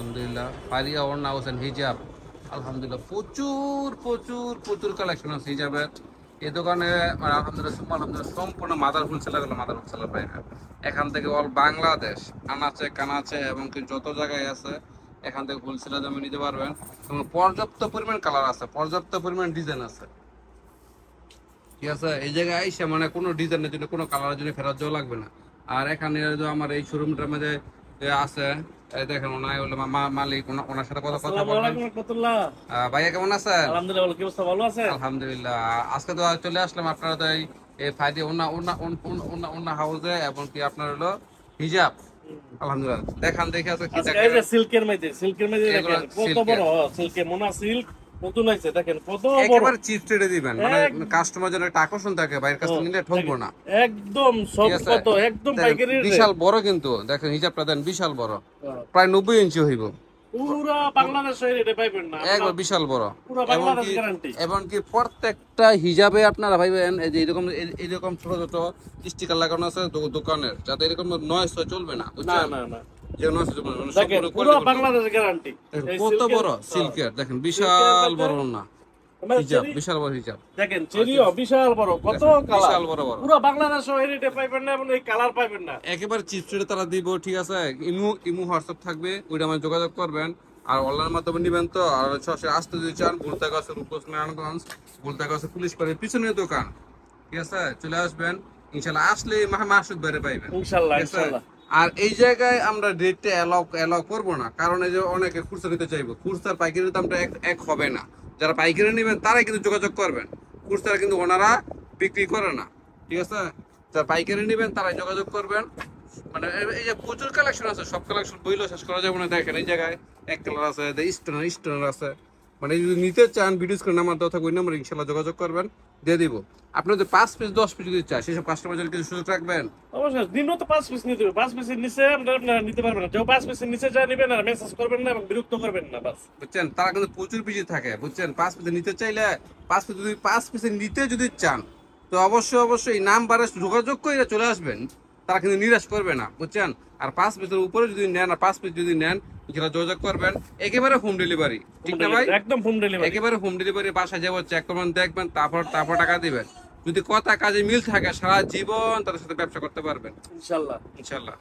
আলহামদুলিল্লাহ। পারিয়া ওড়না হোসেন হিজাব, আলহামদুলিল্লাহ প্রচুর প্রচুর প্রচুর কালেকশন আছে হিজাবের এই দোকানে। মানে আলহামদুলিল্লাহ সুম্মা আলহামদুলিল্লাহ সম্পূর্ণ মাদার হোলসেলার গুলো মাদার হোলসেলার পাইবে এখান থেকে। অল বাংলাদেশ আনাচে কানাচে এবং কি যত জায়গায় আছে এখান থেকে হোলসেলার দামে নিতে পারবেন। এবং পর্যাপ্ত পরিমাণ কালার আছে, পর্যাপ্ত পরিমাণ ডিজাইন আছে, ঠিক আছে। এই জায়গায় আইসা মানে কোনো ডিজাইনের জন্য কোনো কালারের জন্য ফেরত যাওয়া লাগবে না। আর এখানে আমার এই শোরুমটার মধ্যে যে আছে, এই দেখেন ওনাই হলো মালিক, ওনার সাথে কথা বলবেন। ভাইয়া কেমন আছেন? আলহামদুলিল্লাহ, কি অবস্থা? ভালো আছেন? আলহামদুলিল্লাহ। আজকে তো চলে আসলাম আপনারা তো এই ফাইদে ওনা হাউসে, এবং কি আপনার হলো হিজাব। আলহামদুলিল্লাহ দেখান দেখে আছে কি আজকে এই যে সিল্কের মধ্যে দেখেন কত বড় সিল্কের মোনা সিল্ক নতুন হইছে, দেখেন কত বড়। একেবারে চিপ রেটে দিবেন, মানে কাস্টমার যেন একটা আকর্ষণ থাকে, বাইরের কাছে নিলে ঠকবো না। একদম সব কত একদম পাইকারি রেট। বিশাল বড় কিন্তু দেখেন হিজাবটা দেন, বিশাল বড়, প্রায় 90 ইঞ্চি হইব। পুরো বাংলাদেশে রেটে পাইবেন না, একবার বিশাল বড়। পুরো বাংলাদেশ গ্যারান্টি। এবং কি প্রত্যেকটা হিজাবে আপনারা ভাইবেন এই যে এরকম ছোট ছোট স্টিকার লাগানো আছে দোকানের, যাতে এরকম নয়েজ চলবে না, না না না, যে নয়েজ চলবে না, দেখেন পুরো বাংলাদেশ গ্যারান্টি। কত বড় সিল্কের, দেখেন বিশাল বড় না হিজাব, বিশাল বড় হিজাব দেখেন, চেরিও বিশাল বড়, কত কালার, বিশাল বড় বড়। পুরো বাংলাদেশে এই রেটে পাইবেন না এবং এই কালার পাইবেন না, একেবারে চিপসে তারা দিব, ঠিক আছে। ইমু হোয়াটসঅ্যাপ থাকবে, ওইটা আমার যোগাযোগ করবেন। আর অনলাইনের মাধ্যমে নিবেন তো। আর সরাসরি আসতে যদি চান, গুলতাগাছ রূপগঞ্জ নারায়ণগঞ্জ, গুলতাগাছ পুলিশ পাড়ার পিছনের দোকান, ঠিক আছে, চলে আসবেন ইনশাল্লাহ। আসলে মাসুদ বাইরে পাইবেন ইনশাআল্লাহ ইনশাআল্লাহ। আর এই জায়গায় আমরা রেটটা এলাও করবো না, কারণ এই যে অনেকে খুচরা নিতে চাইবো, খুচরার পাইকারির দামটা এক হবে না। যারা পাইকারি নেবেন তারাই কিন্তু যোগাযোগ করবেন, খুচরা কিন্তু ওনারা বিক্রি করে না, ঠিক আছে। যারা পাইকারি নেবেন তারাই যোগাযোগ করবেন। মানে এই যে প্রচুর কালেকশন আছে, সব কালেকশন বইলেও শেষ করা যাবে না। দেখেন এই জায়গায় এক কালার আছে, স্টোনার আছে। মানে যদি নিতে চান ভিডিও স্ক্রিনে নাম্বার দেওয়া থাকবে, ওই নাম্বারে ইনশাল্লাহ যোগাযোগ করবেন, দিয়ে দিব। আপনি যদি 5 পিস 10 পিস যদি চান, সেসব কাস্টমার জন্য কিছু সুযোগ রাখবেন। অবশ্যই দিনও তো 5 পিস নিতে হবে, 5 পিসের নিচে আপনারা নিতে পারবেন না। কেউ 5 পিসের নিচে যা নেবেন আর মেসেজ করবেন না এবং বিরক্ত করবেন না, বাস। বুঝছেন, তারা কিন্তু প্রচুর পিসি থাকে, বুঝছেন। 5 পিস নিতে চাইলে 5 পিসের নিতে যদি চান, তো অবশ্যই এই নাম্বারে যোগাযোগ করে চলে আসবেন, তারা কিন্তু নিরাশ করবে না, বুঝছেন। আর 5 পিসের উপরে যদি নেন, আর 5 পিস যদি নেন, যারা যোগাযোগ করবেন, একেবারে হোম ডেলিভারি, ঠিক না ভাই? একদম হোম ডেলিভারি, একেবারে হোম ডেলিভারি। বাসায় যাবো, চেক করবেন, দেখবেন, তারপর টাকা দিবেন। যদি কথা কাজে মিল থাকে, সারা জীবন তাদের সাথে ব্যবসা করতে পারবেন ইনশাআল্লাহ ইনশাল্লাহ।